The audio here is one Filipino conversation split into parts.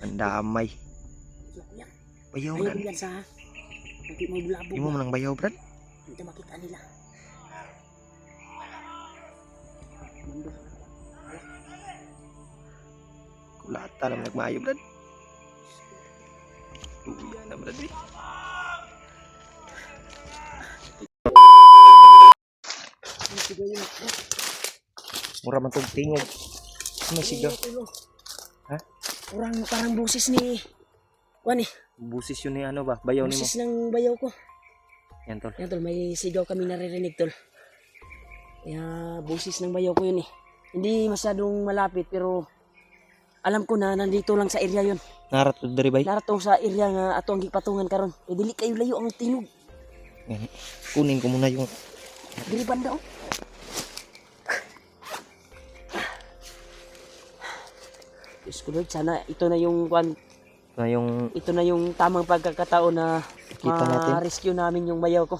Ang damay. Bayaw, Ayaw Brad. ko yan sa hindi mo bulabog. Di mo manang bayaw, Brad. Hindi makita nila. Kulata naman nagmayo, Brad. Tuya na, Brad. Mura man tong tingog. May sigaw. Ha? Parang busis ni Juan eh. Busis yun ni ano ba? Bayaw ni mo. Busis ng bayaw ko. Yan, tol. Yan tol, may sigaw kami naririnig tol. Kaya busis ng bayaw ko yun eh. Hindi masyadong malapit pero alam ko na nandito lang sa area yun. Narat to dari bay. Narato sa area nga ato ang gipatungan karon. E dili kayo layo ang tinog. Kunin ko muna yung Dili banda oh. Diyos ko Lord, sana ito na yung ito na yung tamang pagkakataon na Kita natin. ma-rescue namin yung bayaw ko.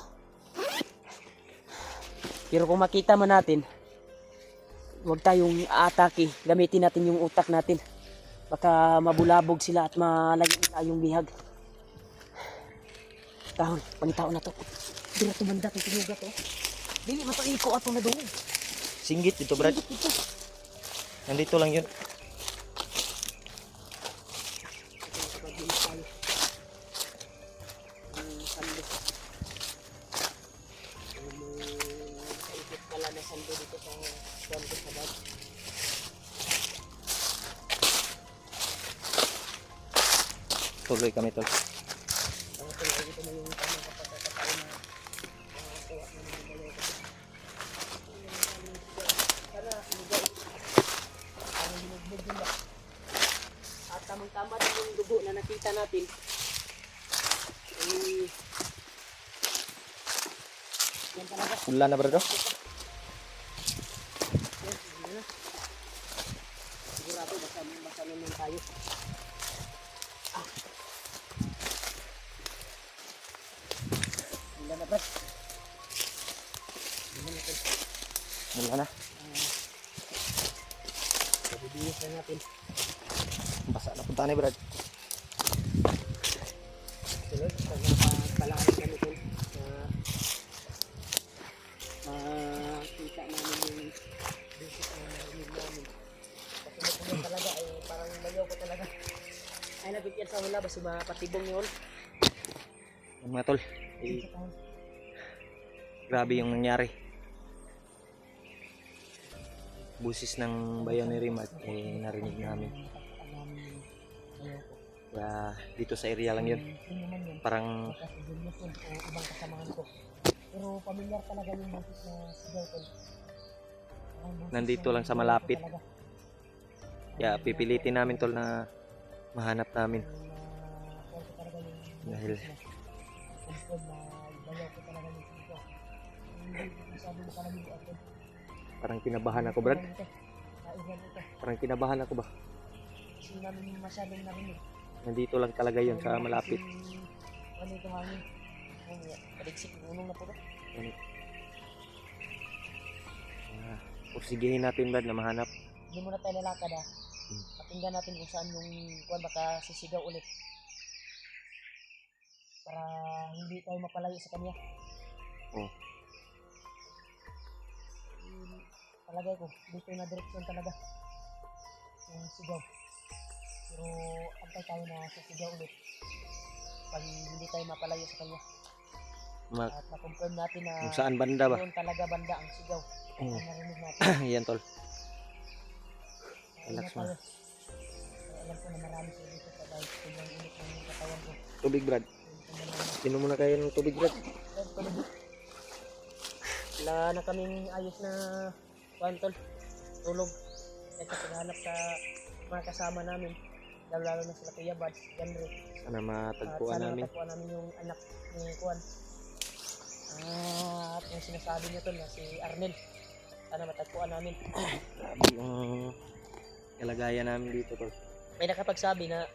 Pero kung makita man natin, huwag tayong aatake. Gamitin natin yung utak natin. Baka mabulabog sila at malagyan nila yung bihag. Tahon, pangitaon na to. Dira tumanda itong tinuga to. Dili mataiko ato na doon. singgit ito, Brad. Nandito lang yun. Tuloy kami, tol. At tamang-tama din yung dugo na nakita natin. Yan talaga. Pula na, Brad. Sigurado basta naman tayo. Wala na ba? Mula na. Bibinis na natin. Basa na punta ni, Brad. Tulad, pag napapalakan kami ito, makita namin yung basic na narinig namin. Kasi natin talaga ay parang mayaw ko talaga. Ay nabigyan sa hula, basta patibong yun. Yung mga, tol. Grabe yung nangyari. Busis ng bayaw ni Rimat narinig namin. Kaya dito sa area lang yun. Parang ibang kasamahan ko. Pero pamilyar talaga yung busis na sigaw ko. nandito lang sa malapit. Kaya pipilitin namin, tol, na mahanap namin. Dahil parang kinabahan ako, Brad. Parang kinabahan ako ba? Kasi namin masyadong narinig. Nandito lang talaga yun sa malapit. Ano ito hangin? Paliksik, unong na po ito. Pursigihin natin, Brad, na mahanap. Hindi muna tayo lalakad ha. Pakinggan natin kung saan yung kuwan baka sisigaw ulit. Para hindi tayo mapalayo sa kanya. Oh. Palagay ko, dito na direksyon talaga yung sigaw. Pero antay tayo na sisigaw ulit. Pag hindi tayo mapalayo sa kanya. At na-confirm natin na Kung saan banda ba? yun talaga banda ang sigaw. Oh. Ang narinig natin. Yan, tol. Relax Relax mo. Alam ko na marami sa dito sa dahil sobrang init ng katawan ko. Tubig, Brad. Inom muna kayo ng tubig, Brad. Wala na kaming ayos na kwantol, tulog. Kasi paghanap sa mga kasama namin, lalo na sila Kuya Bads, Janre. Sana matagpuan Sana namin. matagpuan namin yung anak ni Kuan. At yung sinasabi niya to na si Arnel. Sana matagpuan namin. Grabe yung kalagayan namin dito, tol. May nakapagsabi na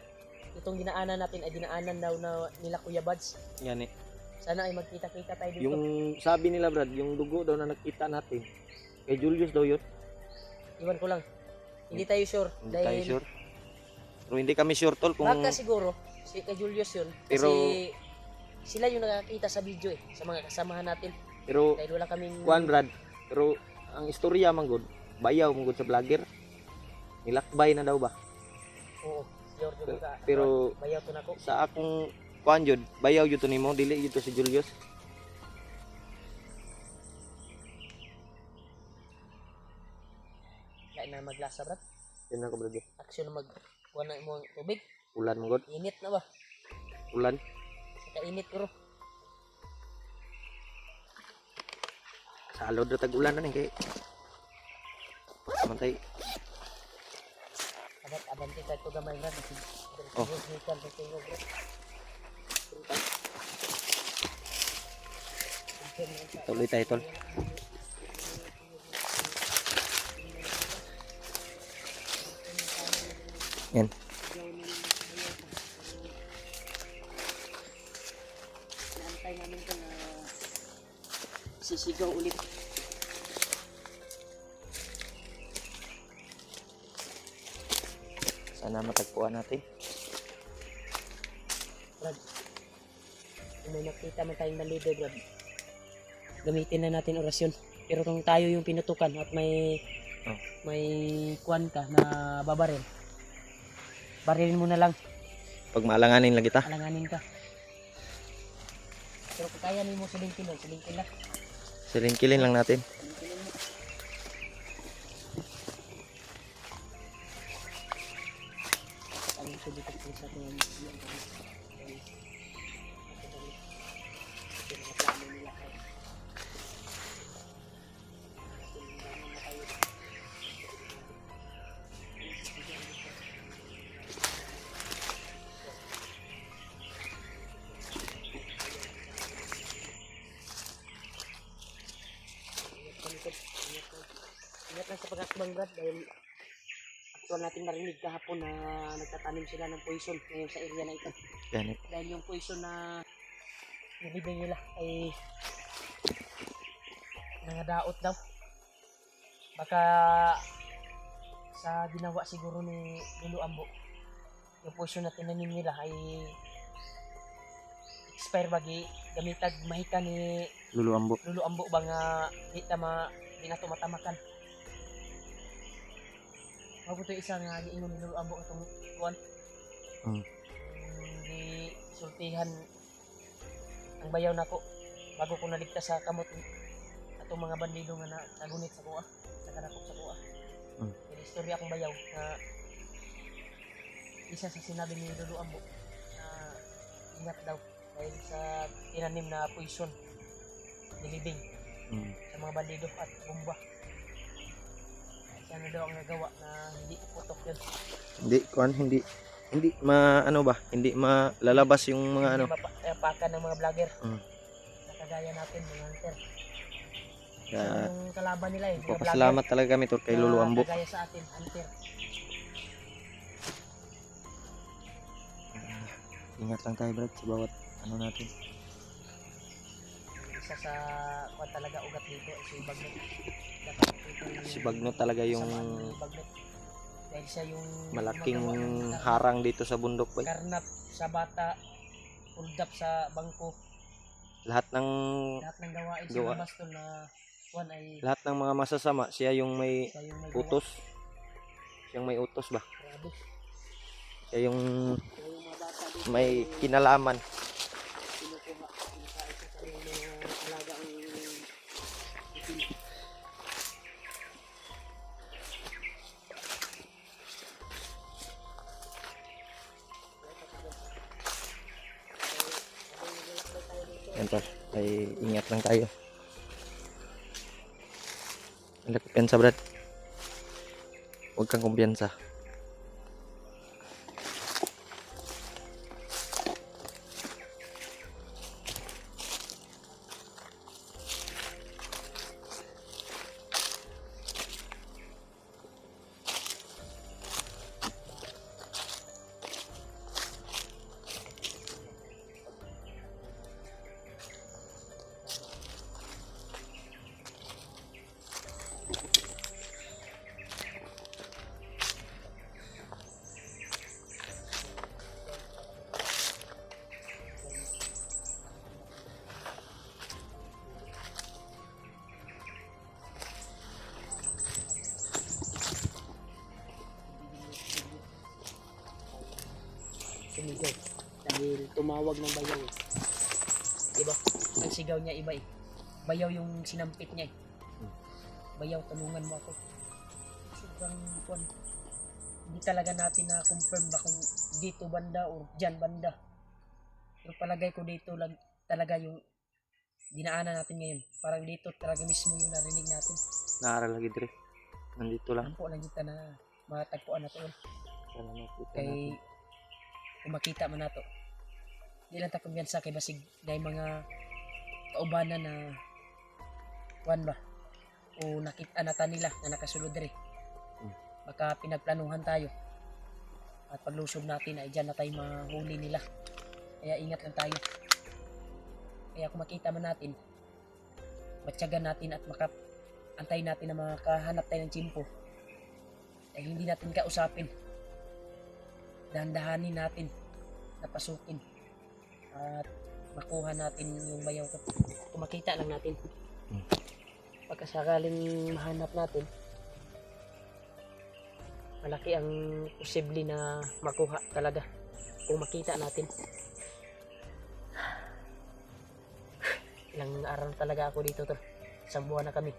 itong dinaanan natin ay dinaanan daw na nila Kuya Bads. Yan eh. Sana ay magkita-kita tayo dito. Yung sabi nila, Brad, yung dugo daw na nakita natin, kay Julius daw yun. Iwan ko lang. Hindi tayo sure. Hindi tayo sure. Pero hindi kami sure tol kung Baka siguro, si kay Julius yun. Kasi Pero- sila yung nakakita sa video sa mga kasamahan natin. pero Dahil wala kaming... kuan Brad, pero ang istorya man gud, bayaw man gud sa vlogger. Nilakbay na daw ba? Oo, sure yung ka. Pero Bayaw to na ko. sa akong kuan jud, bayaw jud to nimo, dili jud to si Julius. Kaya na maglasa, Brad. Yun ako Brad. Aksyon na kuha na mo ang tubig. Ulan man gud, Init na ba? ulan. Saka init ko. Salod ra tag ulan na ni kay. Mantay. Abante tayo ko gamay na. Oh. Tuloy tayo tol. Yan. Naantay namin ito na sisigaw ulit. Sana matagpuan natin. Brad, kung may makita man tayong malibe, Brad, gamitin na natin orasyon. Pero kung tayo yung pinutukan at may kuwan ka na babaril, barilin mo na lang, Pag maalanganin lang kita. alanganin ka. Pero kung kaya mo silingkin lang, Silingkilin lang natin. silingkin mo. Ang ito dito po sa ating ingat lang sa pag-akbang, Brad, dahil aktual natin marinig kahapon na nagtatanim sila ng poison ngayon sa area na ito. Ganit. Dahil yung poison na nilibay nila ay nangadaot daw. Baka sa ginawa siguro ni Lulu Ambo, yung poison na tinanim nila ay expire bagi gamitag mahika ni Luluambo. Lulu Ambo ba nga di na tumatamakan. Mabuto isa nga giingon ni Lulu Ambo itong kuwan. Di sultihan ang bayaw nako bago ko naligtas sa kamot atong mga bandido nga nagunit sa kuha, nakadakop sa kuha. Yung istorya akong bayaw na isa sa sinabi ni Lulu Ambo na ingat daw dahil sa tinanim na poison nilibing sa mga bandido at bomba. Siya na daw ang nagawa na hindi putok yun. Hindi ano ba? Hindi malalabas yung mga ano. Hindi mapakan ng mga vlogger. Na kagaya natin, mga hunter. Kaya Yung kalaban nila mga papasalamat talaga kami tol kay na Luluambo. kagaya sa atin, hunter. Ingat lang tayo Brad sa bawat ano natin. Isa sa kwan talaga ugat dito ay si Bagnot. Si Bagnot talaga yung Bagnot. Dahil siya yung malaking magawa ng harang dito sa bundok ba. karnap sa bata, hold up sa bangko, Lahat ng lahat ng gawain sa Gawa. labas to na kwan ay lahat ng mga masasama, siya yung may siya yung may utos. Siyang may utos ba? Grabe. Siya yung Kaya yung mga bata dito may kinalaman. kinukuha, kinakain sa kanilang mga alagang itim. Yan tol, ay ingat lang tayo. Wala kumpiyansa Brad. Huwag kang kumpiyansa. sumigaw. Dahil tumawag ng bayaw eh. Diba? Ang sigaw niya iba eh. Bayaw yung sinampit niya eh. Bayaw, tulungan mo ako. Sobrang kwan. Hindi talaga natin na confirm ba kung dito banda o dyan banda. Pero palagay ko dito lang talaga yung dinaanan natin ngayon. Parang dito talaga mismo yung narinig natin. Naaral lagi dire. Nandito lang. Ang po lang kita na matagpuan na to. Sana makita natin. Kay kung makita man nato. Di lang ta kumpiyansa kay basig dahil mga kaubanan na kuan ba o nakita nata nila na nakasulod diri. Baka pinagplanuhan tayo. At paglusob natin ay dyan na tayo mahuli nila. Kaya ingat lang tayo. Kaya kung makita man natin, matyagan natin at antay natin na makahanap tayo ng tsimpo. Ay hindi natin kausapin. Dahan-dahanin natin na pasukin. At makuha natin yung bayaw ko. Kung makita lang natin. Pagkasakaling mahanap natin, malaki ang posible na makuha talaga kung makita natin. Ilang araw talaga ako dito to. Isang buwan na kami.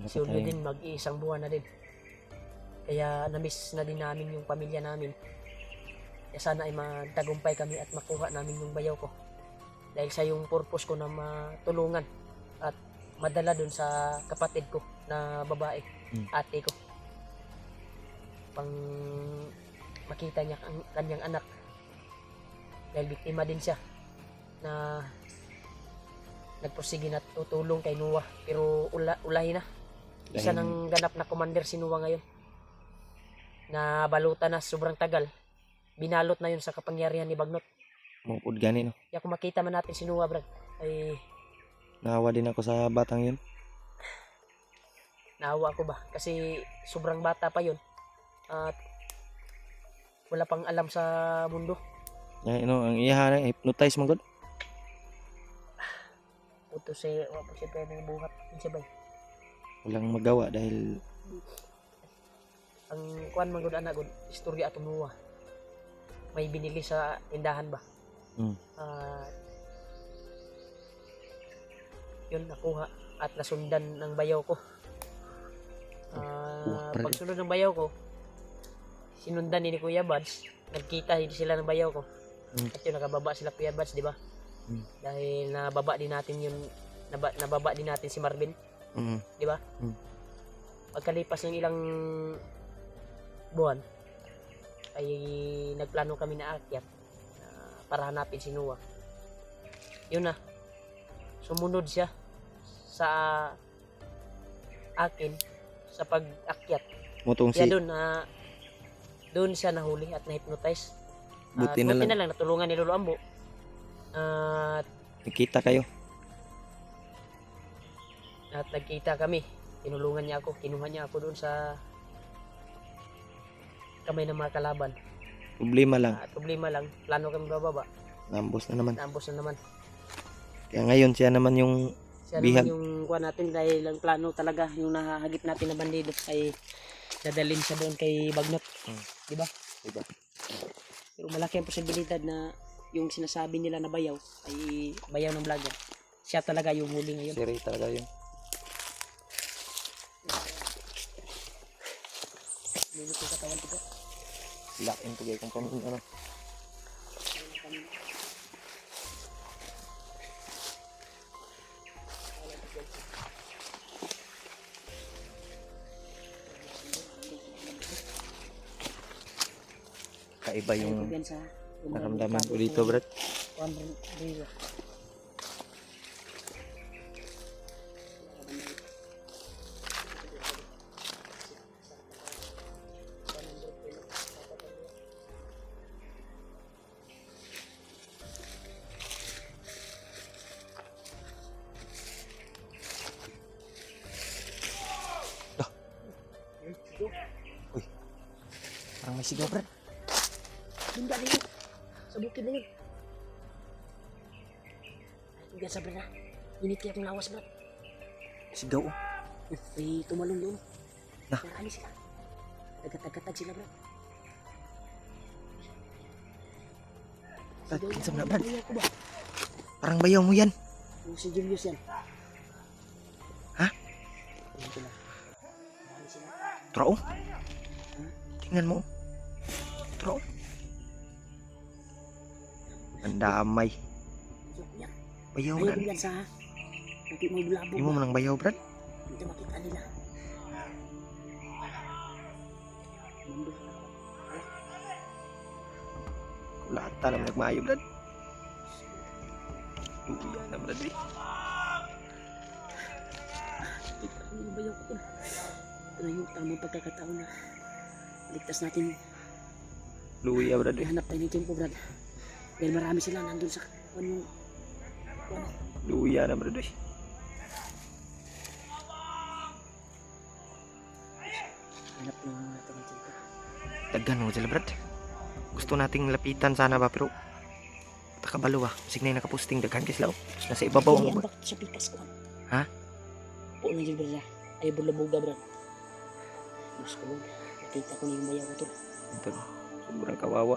Si Ulyo din mag-iisang buwan na din. Kaya na-miss na din namin yung pamilya namin. Kaya sana ay magtagumpay kami at makuha namin yung bayaw ko. Dahil sa yung purpose ko na matulungan at madala dun sa kapatid ko na babae, ate ko. Pang makita niya ang kanyang anak. Dahil biktima din siya na nagpursige na tutulong kay Noah. Pero ulahin na. Isa ng ganap na commander si Noah ngayon. Na balutan na sobrang tagal. Binalot na yun sa kapangyarihan ni Bagnot. Mungkod gani no. Kaya kung makita man natin si Noah, brad, ay Naawa din ako sa batang yun. naawa ako ba? Kasi sobrang bata pa yun. At wala pang alam sa mundo. Yan, ang iyahan hypnotize man gud. Ito siya, wala siya pwede buhat. Yun siya ba? Walang magawa dahil Ang kuan man gud ana gud istorya atong Noah. May binili sa tindahan ba? Yun nakuha at nasundan ng bayaw ko. Pagsunod ng bayaw ko, sinundan ni Kuya Bads. Nagkita hindi sila ng bayaw ko. At yun nakababa sila Kuya Bads, di ba? Dahil nababa din natin yun, nababa din natin si Marvin, di ba? Pagkalipas ng ilang buwan ay nagplano kami na akyat para hanapin si Noah. Yun na, sumunod siya sa akin sa pag-akyat. motong Kaya si doon siya nahuli at na-hypnotize. buti Buti na na lang lang natulungan ni Lolo Ambo. nakita kayo. At nagkita kami. Tinulungan niya ako, kinuha niya ako doon sa kamay ng mga kalaban. Problema lang, At problema lang, plano kami bababa. nambos na naman. Naambos na naman. Kaya ngayon siya naman yung Siya Bihag. naman yung kuha natin dahil ang plano talaga yung nahahagip natin na bandido ay dadalhin siya doon kay Bagnot. Di ba? Diba? Pero malaki ang posibilidad na yung sinasabi nila na bayaw ay bayaw ng vlogger. Siya talaga yung huli ngayon. si Ray talaga yun. Minit yung katawan ko. Lakin pagay kung paano ano. Kaiba yung naramdaman ko dito, Brad. Parang may sigaw, Brad. Bunda na yun. Sa bukid na yun. Ay, sa Brad na. Init kaya itong lawas, Brad. Sigaw, oh. May tumalong doon. Nah. Narali sila. Tagatag-gatag sila, Brad. Brad, kinsa man na, Brad? Bayaw ko ba? Parang bayaw mo yan. Yung si Julius yan. Ha? Ayun ko lang. Mahal sila. Trao? Tingnan mo. Trao. Ang damay. Ayun ko yan. Bayaw Ayaw na. ko yan sa hindi mo bulabog. Hindi mo man ang bayaw, Brad. Hindi makita nila. Mundo sa ako. Kulata naman nagmaayo, Brad. Luya na, Brad. Eh. Ano yung bayaw ko? Ito na yung tamang pagkakataon na ligtas natin. Luya, Brad. Eh. Hanap tayo ng tempo, Brad. Dahil marami sila nandun sa ano. Luya na, Brad. Eh. Hanap na natin ng tempo. Daghan mo sila, Brad. Gusto nating lapitan sana ba, pero takabalo ah. Sig na yung nakapusting daghan kay sila. Oh. Nasa ibabaw Ay, mo. ang bakit sa pikas ko? Ha? Po na dyan, Brad. Ay, bulabuga, Brad. Mas ko lang. Nakita ko na yung bayaw ko to. Ito, sobrang kawawa.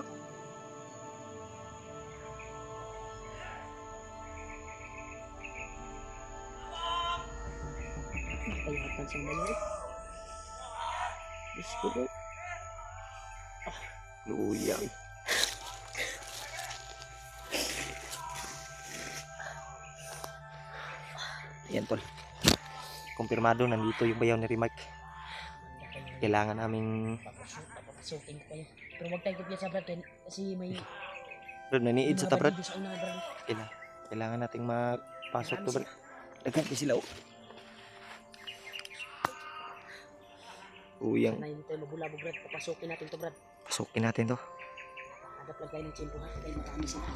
Napayatan sa bayaw. Mas ko lang. Luya. Eh. Yan, tol. Kumpirmado, nandito yung bayaw ni Rimark. Kailangan naming... Papapasukin ko kayo. Pero huwag tayo kapya sa Brad. Kasi may... Brad, naniid sa ta, Brad. Sa una, Brad. Kailangan nating mapasok to, Brad. Daghan kay sila, oh. Uyang. Sana hindi tayo mabulabog, Brad. Papasukin natin to, Brad. Pasukin natin to. Hanap lang tayo ng tempo, ha? Dahil marami sila.